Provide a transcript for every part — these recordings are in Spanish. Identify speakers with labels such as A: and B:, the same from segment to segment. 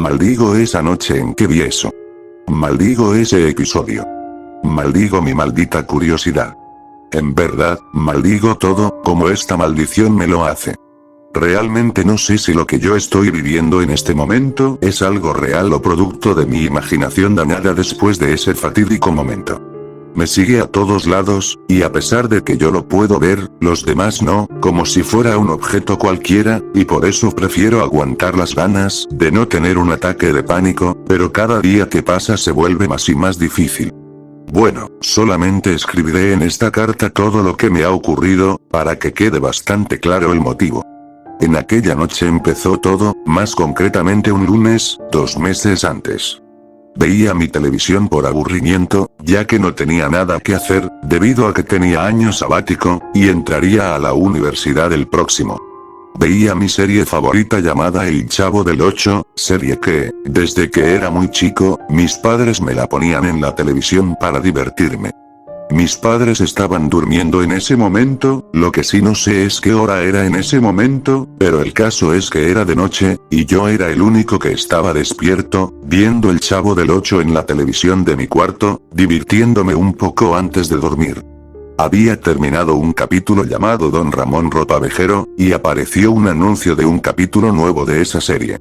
A: Maldigo esa noche en que vi eso. Maldigo ese episodio. Maldigo mi maldita curiosidad. En verdad, maldigo todo, como esta maldición me lo hace. Realmente no sé si lo que yo estoy viviendo en este momento es algo real o producto de mi imaginación dañada después de ese fatídico momento. Me sigue a todos lados, y a pesar de que yo lo puedo ver, los demás no, como si fuera un objeto cualquiera, y por eso prefiero aguantar las ganas de no tener un ataque de pánico, pero cada día que pasa se vuelve más y más difícil. Bueno, solamente escribiré en esta carta todo lo que me ha ocurrido, para que quede bastante claro el motivo. En aquella noche empezó todo, más concretamente un lunes, 2 meses antes. Veía mi televisión por aburrimiento, ya que no tenía nada que hacer, debido a que tenía año sabático, y entraría a la universidad el próximo. Veía mi serie favorita llamada El Chavo del Ocho, serie que, desde que era muy chico, mis padres me la ponían en la televisión para divertirme. Mis padres estaban durmiendo en ese momento, lo que sí no sé es qué hora era en ese momento, pero el caso es que era de noche, y yo era el único que estaba despierto, viendo El Chavo del Ocho en la televisión de mi cuarto, divirtiéndome un poco antes de dormir. Había terminado un capítulo llamado Don Ramón Ropavejero, y apareció un anuncio de un capítulo nuevo de esa serie.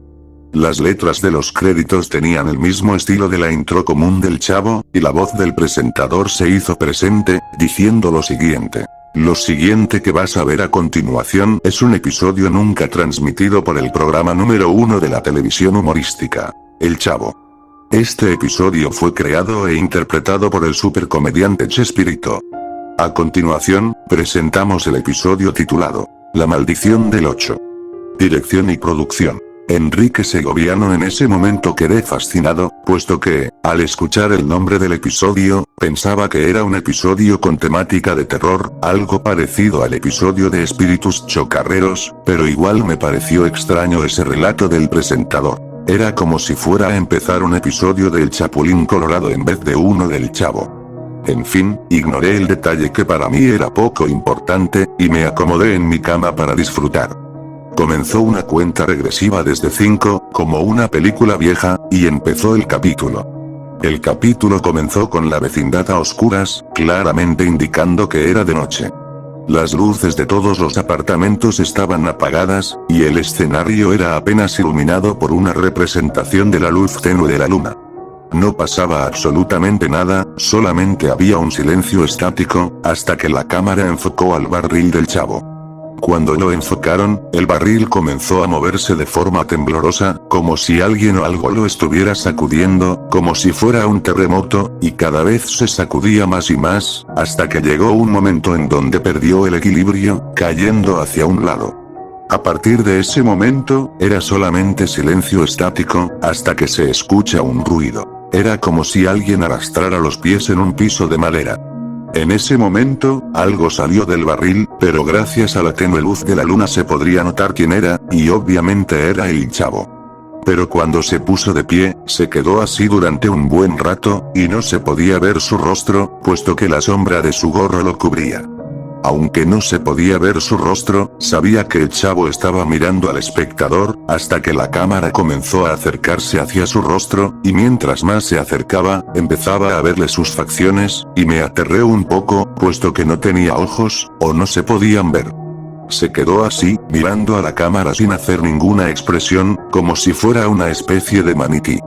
A: Las letras de los créditos tenían el mismo estilo de la intro común del Chavo, y la voz del presentador se hizo presente, diciendo lo siguiente. Lo siguiente que vas a ver a continuación es un episodio nunca transmitido por el programa número 1 de la televisión humorística, El Chavo. Este episodio fue creado e interpretado por el supercomediante Chespirito. A continuación, presentamos el episodio titulado, La Maldición del Ocho. Dirección y producción. Enrique Segoviano. En ese momento quedé fascinado, puesto que, al escuchar el nombre del episodio, pensaba que era un episodio con temática de terror, algo parecido al episodio de Espíritus Chocarreros, pero igual me pareció extraño ese relato del presentador. Era como si fuera a empezar un episodio del Chapulín Colorado en vez de uno del Chavo. En fin, ignoré el detalle que para mí era poco importante, y me acomodé en mi cama para disfrutar. Comenzó una cuenta regresiva desde 5, como una película vieja, y empezó el capítulo. El capítulo comenzó con la vecindad a oscuras, claramente indicando que era de noche. Las luces de todos los apartamentos estaban apagadas, y el escenario era apenas iluminado por una representación de la luz tenue de la luna. No pasaba absolutamente nada, solamente había un silencio estático, hasta que la cámara enfocó al barril del Chavo. Cuando lo enfocaron, el barril comenzó a moverse de forma temblorosa, como si alguien o algo lo estuviera sacudiendo, como si fuera un terremoto, y cada vez se sacudía más y más, hasta que llegó un momento en donde perdió el equilibrio, cayendo hacia un lado. A partir de ese momento, era solamente silencio estático, hasta que se escucha un ruido. Era como si alguien arrastrara los pies en un piso de madera. En ese momento, algo salió del barril, pero gracias a la tenue luz de la luna se podría notar quién era, y obviamente era el Chavo. Pero cuando se puso de pie, se quedó así durante un buen rato, y no se podía ver su rostro, puesto que la sombra de su gorro lo cubría. Aunque no se podía ver su rostro, sabía que el Chavo estaba mirando al espectador, hasta que la cámara comenzó a acercarse hacia su rostro, y mientras más se acercaba, empezaba a verle sus facciones, y me aterré un poco, puesto que no tenía ojos, o no se podían ver. Se quedó así, mirando a la cámara sin hacer ninguna expresión, como si fuera una especie de manití.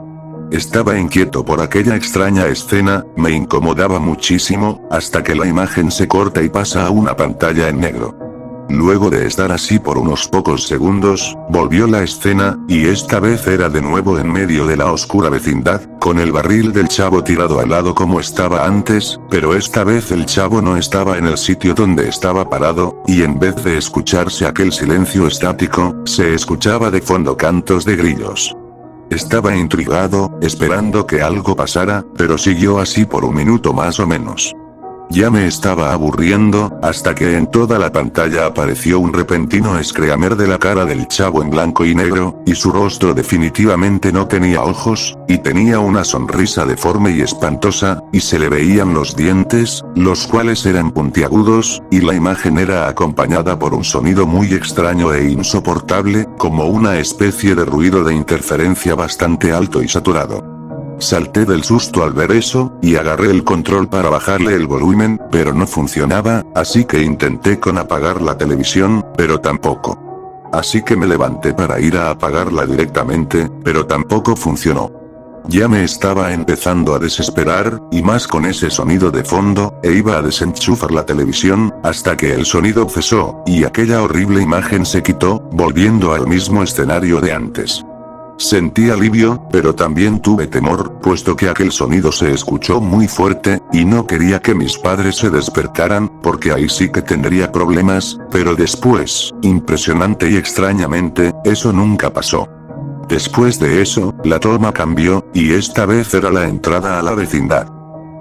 A: Estaba inquieto por aquella extraña escena, me incomodaba muchísimo, hasta que la imagen se corta y pasa a una pantalla en negro. Luego de estar así por unos pocos segundos, volvió la escena, y esta vez era de nuevo en medio de la oscura vecindad, con el barril del Chavo tirado al lado como estaba antes, pero esta vez el Chavo no estaba en el sitio donde estaba parado, y en vez de escucharse aquel silencio estático, se escuchaba de fondo cantos de grillos. Estaba intrigado, esperando que algo pasara, pero siguió así por un minuto más o menos. Ya me estaba aburriendo, hasta que en toda la pantalla apareció un repentino escreamer de la cara del chavo en blanco y negro, y su rostro definitivamente no tenía ojos, y tenía una sonrisa deforme y espantosa, y se le veían los dientes, los cuales eran puntiagudos, y la imagen era acompañada por un sonido muy extraño e insoportable, como una especie de ruido de interferencia bastante alto y saturado. Salté del susto al ver eso, y agarré el control para bajarle el volumen, pero no funcionaba, así que intenté con apagar la televisión, pero tampoco. Así que me levanté para ir a apagarla directamente, pero tampoco funcionó. Ya me estaba empezando a desesperar, y más con ese sonido de fondo, e iba a desenchufar la televisión, hasta que el sonido cesó, y aquella horrible imagen se quitó, volviendo al mismo escenario de antes. Sentí alivio, pero también tuve temor, puesto que aquel sonido se escuchó muy fuerte, y no quería que mis padres se despertaran, porque ahí sí que tendría problemas, pero después, impresionante y extrañamente, eso nunca pasó. Después de eso, la toma cambió, y esta vez era la entrada a la vecindad.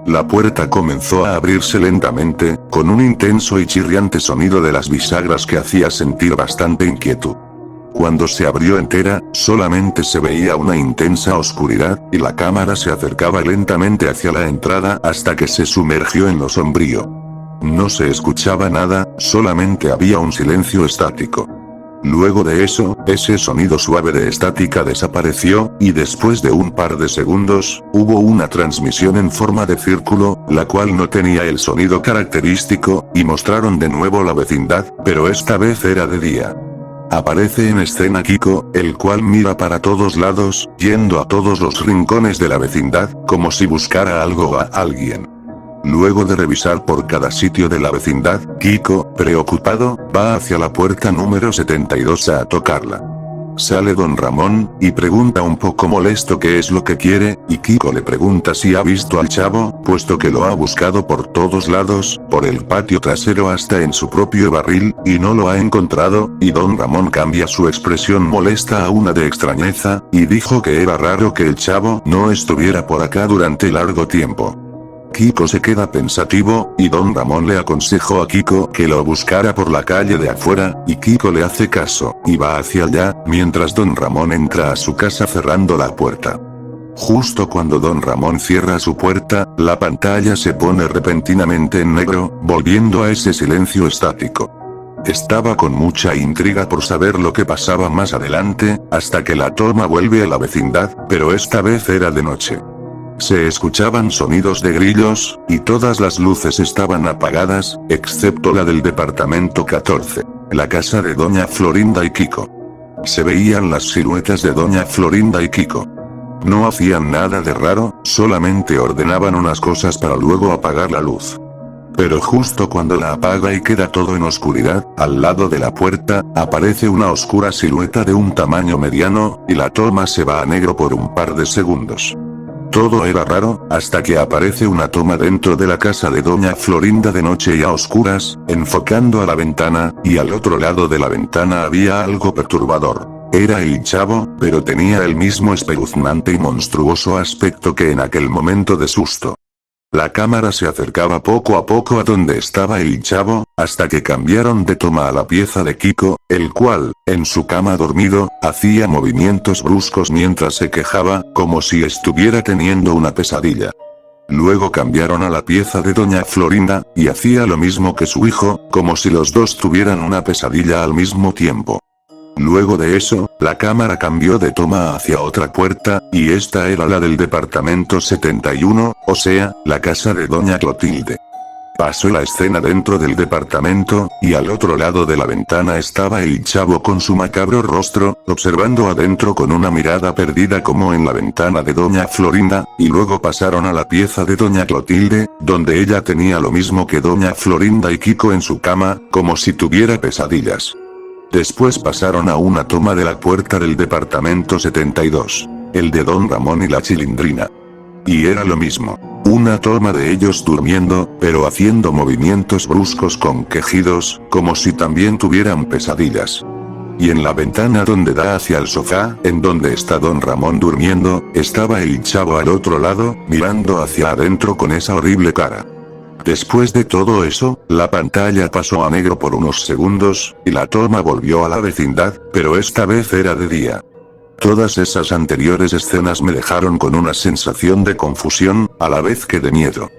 A: La puerta comenzó a abrirse lentamente, con un intenso y chirriante sonido de las bisagras que hacía sentir bastante inquietud. Cuando se abrió entera, solamente se veía una intensa oscuridad, y la cámara se acercaba lentamente hacia la entrada hasta que se sumergió en lo sombrío. No se escuchaba nada, solamente había un silencio estático. Luego de eso, ese sonido suave de estática desapareció, y después de un par de segundos, hubo una transmisión en forma de círculo, la cual no tenía el sonido característico, y mostraron de nuevo la vecindad, pero esta vez era de día. Aparece en escena Kiko, el cual mira para todos lados, yendo a todos los rincones de la vecindad, como si buscara algo o a alguien. Luego de revisar por cada sitio de la vecindad, Kiko, preocupado, va hacia la puerta número 72 a tocarla. Sale Don Ramón, y pregunta un poco molesto qué es lo que quiere, y Kiko le pregunta si ha visto al chavo, puesto que lo ha buscado por todos lados, por el patio trasero hasta en su propio barril, y no lo ha encontrado, y Don Ramón cambia su expresión molesta a una de extrañeza, y dijo que era raro que el chavo no estuviera por acá durante largo tiempo. Kiko se queda pensativo, y Don Ramón le aconsejó a Kiko que lo buscara por la calle de afuera, y Kiko le hace caso, y va hacia allá, mientras Don Ramón entra a su casa cerrando la puerta. Justo cuando Don Ramón cierra su puerta, la pantalla se pone repentinamente en negro, volviendo a ese silencio estático. Estaba con mucha intriga por saber lo que pasaba más adelante, hasta que la toma vuelve a la vecindad, pero esta vez era de noche. Se escuchaban sonidos de grillos, y todas las luces estaban apagadas, excepto la del departamento 14, la casa de Doña Florinda y Kiko. Se veían las siluetas de Doña Florinda y Kiko. No hacían nada de raro, solamente ordenaban unas cosas para luego apagar la luz. Pero justo cuando la apaga y queda todo en oscuridad, al lado de la puerta, aparece una oscura silueta de un tamaño mediano, y la toma se va a negro por un par de segundos. Todo era raro, hasta que aparece una toma dentro de la casa de Doña Florinda de noche y a oscuras, enfocando a la ventana, y al otro lado de la ventana había algo perturbador. Era el chavo, pero tenía el mismo espeluznante y monstruoso aspecto que en aquel momento de susto. La cámara se acercaba poco a poco a donde estaba el chavo, hasta que cambiaron de toma a la pieza de Kiko, el cual, en su cama dormido, hacía movimientos bruscos mientras se quejaba, como si estuviera teniendo una pesadilla. Luego cambiaron a la pieza de Doña Florinda, y hacía lo mismo que su hijo, como si los dos tuvieran una pesadilla al mismo tiempo. Luego de eso, la cámara cambió de toma hacia otra puerta, y esta era la del departamento 71, o sea, la casa de Doña Clotilde. Pasó la escena dentro del departamento, y al otro lado de la ventana estaba el chavo con su macabro rostro, observando adentro con una mirada perdida como en la ventana de Doña Florinda, y luego pasaron a la pieza de Doña Clotilde, donde ella tenía lo mismo que Doña Florinda y Kiko en su cama, como si tuviera pesadillas. Después pasaron a una toma de la puerta del departamento 72, el de Don Ramón y la Chilindrina. Y era lo mismo, una toma de ellos durmiendo, pero haciendo movimientos bruscos con quejidos, como si también tuvieran pesadillas. Y en la ventana donde da hacia el sofá, en donde está Don Ramón durmiendo, estaba el chavo al otro lado, mirando hacia adentro con esa horrible cara. Después de todo eso, la pantalla pasó a negro por unos segundos, y la toma volvió a la vecindad, pero esta vez era de día. Todas esas anteriores escenas me dejaron con una sensación de confusión, a la vez que de miedo.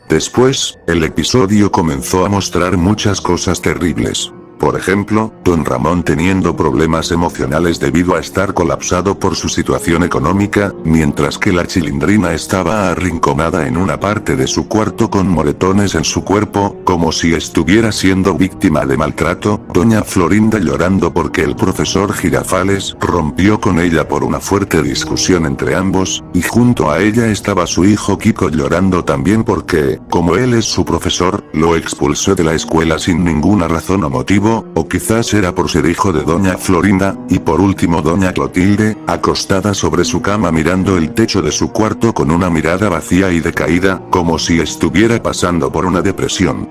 A: Después, el episodio comenzó a mostrar muchas cosas terribles. Por ejemplo, Don Ramón teniendo problemas emocionales debido a estar colapsado por su situación económica, mientras que la Chilindrina estaba arrinconada en una parte de su cuarto con moretones en su cuerpo, como si estuviera siendo víctima de maltrato, Doña Florinda llorando porque el profesor Girafales rompió con ella por una fuerte discusión entre ambos, y junto a ella estaba su hijo Kiko llorando también porque, como él es su profesor, lo expulsó de la escuela sin ninguna razón o motivo, o quizás era por ser hijo de Doña Florinda, y por último Doña Clotilde, acostada sobre su cama mirando el techo de su cuarto con una mirada vacía y decaída, como si estuviera pasando por una depresión.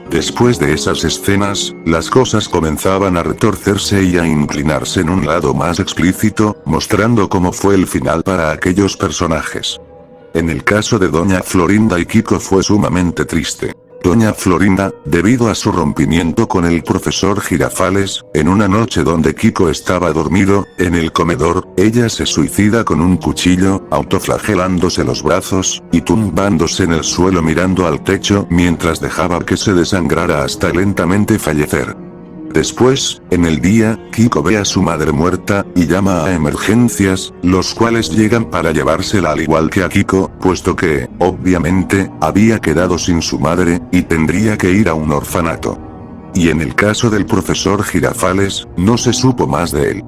A: Después de esas escenas, las cosas comenzaban a retorcerse y a inclinarse en un lado más explícito, mostrando cómo fue el final para aquellos personajes. En el caso de Doña Florinda y Kiko fue sumamente triste. Doña Florinda, debido a su rompimiento con el profesor Girafales, en una noche donde Kiko estaba dormido, en el comedor, ella se suicida con un cuchillo, autoflagelándose los brazos, y tumbándose en el suelo mirando al techo mientras dejaba que se desangrara hasta lentamente fallecer. Después, en el día, Kiko ve a su madre muerta, y llama a emergencias, los cuales llegan para llevársela al igual que a Kiko, puesto que, obviamente, había quedado sin su madre, y tendría que ir a un orfanato. Y en el caso del profesor Girafales, no se supo más de él.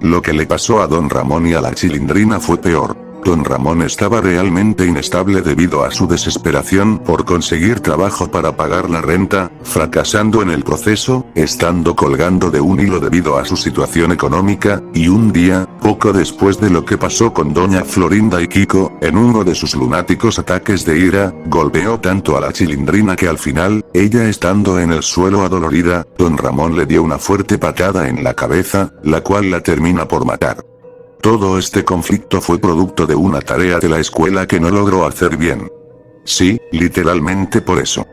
A: Lo que le pasó a Don Ramón y a la Chilindrina fue peor. Don Ramón estaba realmente inestable debido a su desesperación por conseguir trabajo para pagar la renta, fracasando en el proceso, estando colgando de un hilo debido a su situación económica, y un día, poco después de lo que pasó con Doña Florinda y Kiko, en uno de sus lunáticos ataques de ira, golpeó tanto a la Chilindrina que al final, ella estando en el suelo adolorida, Don Ramón le dio una fuerte patada en la cabeza, la cual la termina por matar. Todo este conflicto fue producto de una tarea de la escuela que no logró hacer bien. Sí, literalmente por eso.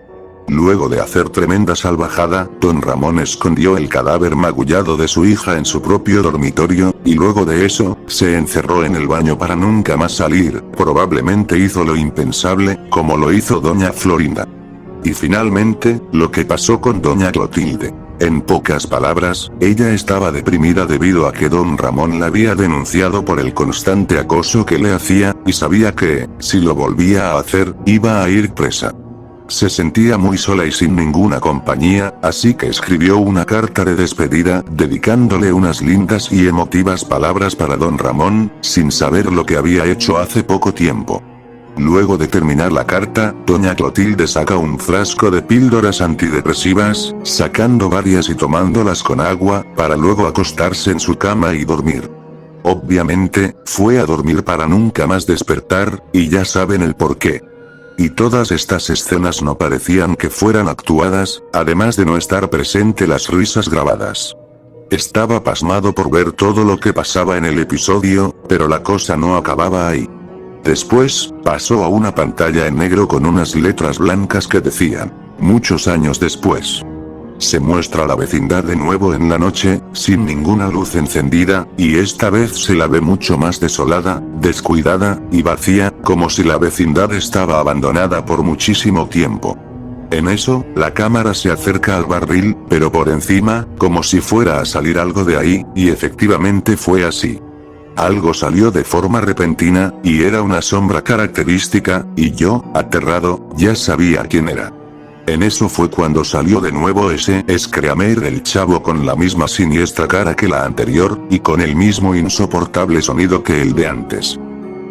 A: Luego de hacer tremenda salvajada, Don Ramón escondió el cadáver magullado de su hija en su propio dormitorio, y luego de eso, se encerró en el baño para nunca más salir, probablemente hizo lo impensable, como lo hizo Doña Florinda. Y finalmente, lo que pasó con Doña Clotilde. En pocas palabras, ella estaba deprimida debido a que Don Ramón la había denunciado por el constante acoso que le hacía, y sabía que, si lo volvía a hacer, iba a ir presa. Se sentía muy sola y sin ninguna compañía, así que escribió una carta de despedida, dedicándole unas lindas y emotivas palabras para Don Ramón, sin saber lo que había hecho hace poco tiempo. Luego de terminar la carta, Doña Clotilde saca un frasco de píldoras antidepresivas, sacando varias y tomándolas con agua, para luego acostarse en su cama y dormir. Obviamente, fue a dormir para nunca más despertar, y ya saben el porqué. Y todas estas escenas no parecían que fueran actuadas, además de no estar presente las risas grabadas. Estaba pasmado por ver todo lo que pasaba en el episodio, pero la cosa no acababa ahí. Después, pasó a una pantalla en negro con unas letras blancas que decían, muchos años después. Se muestra la vecindad de nuevo en la noche, sin ninguna luz encendida, y esta vez se la ve mucho más desolada, descuidada, y vacía, como si la vecindad estaba abandonada por muchísimo tiempo. En eso, la cámara se acerca al barril, pero por encima, como si fuera a salir algo de ahí, y efectivamente fue así. Algo salió de forma repentina, y era una sombra característica, y yo, aterrado, ya sabía quién era. En eso fue cuando salió de nuevo ese Screamer del chavo con la misma siniestra cara que la anterior, y con el mismo insoportable sonido que el de antes.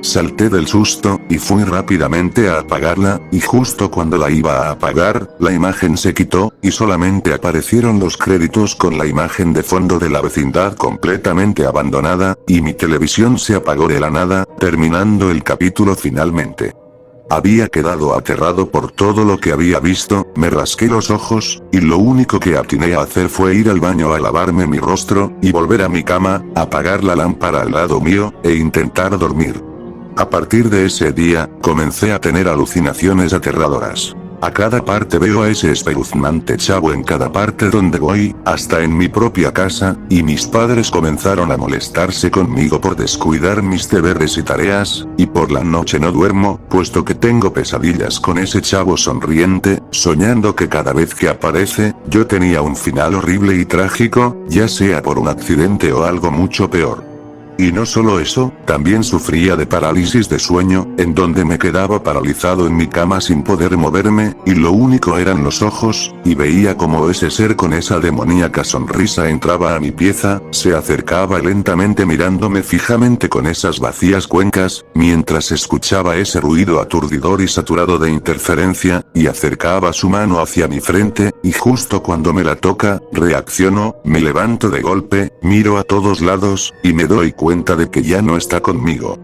A: Salté del susto, y fui rápidamente a apagarla, y justo cuando la iba a apagar, la imagen se quitó, y solamente aparecieron los créditos con la imagen de fondo de la vecindad completamente abandonada, y mi televisión se apagó de la nada, terminando el capítulo finalmente. Había quedado aterrado por todo lo que había visto, me rasqué los ojos, y lo único que atiné a hacer fue ir al baño a lavarme mi rostro, y volver a mi cama, apagar la lámpara al lado mío, e intentar dormir. A partir de ese día, comencé a tener alucinaciones aterradoras. A cada parte veo a ese espeluznante chavo en cada parte donde voy, hasta en mi propia casa, y mis padres comenzaron a molestarse conmigo por descuidar mis deberes y tareas, y por la noche no duermo, puesto que tengo pesadillas con ese chavo sonriente, soñando que cada vez que aparece, yo tenía un final horrible y trágico, ya sea por un accidente o algo mucho peor. Y no solo eso, también sufría de parálisis de sueño, en donde me quedaba paralizado en mi cama sin poder moverme, y lo único eran los ojos, y veía como ese ser con esa demoníaca sonrisa entraba a mi pieza, se acercaba lentamente mirándome fijamente con esas vacías cuencas, mientras escuchaba ese ruido aturdidor y saturado de interferencia, y acercaba su mano hacia mi frente, y justo cuando me la toca, reacciono, me levanto de golpe, miro a todos lados, y me doy cuenta de que ya no está conmigo.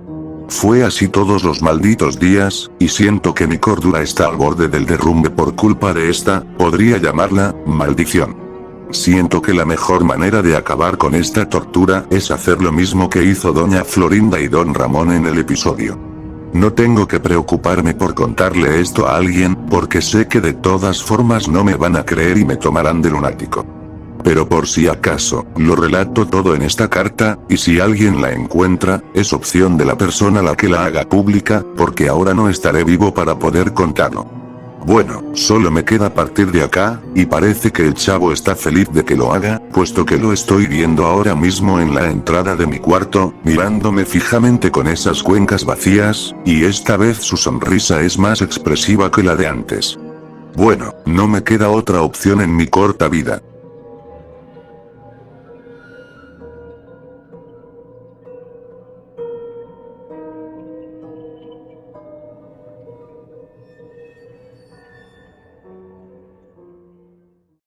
A: Fue así todos los malditos días, y siento que mi cordura está al borde del derrumbe por culpa de esta, podría llamarla, maldición. Siento que la mejor manera de acabar con esta tortura es hacer lo mismo que hizo doña Florinda y don Ramón en el episodio. No tengo que preocuparme por contarle esto a alguien, porque sé que de todas formas no me van a creer y me tomarán de lunático. Pero por si acaso, lo relato todo en esta carta, y si alguien la encuentra, es opción de la persona la que la haga pública, porque ahora no estaré vivo para poder contarlo. Bueno, solo me queda partir de acá, y parece que el chavo está feliz de que lo haga, puesto que lo estoy viendo ahora mismo en la entrada de mi cuarto, mirándome fijamente con esas cuencas vacías, y esta vez su sonrisa es más expresiva que la de antes. Bueno, no me queda otra opción en mi corta vida.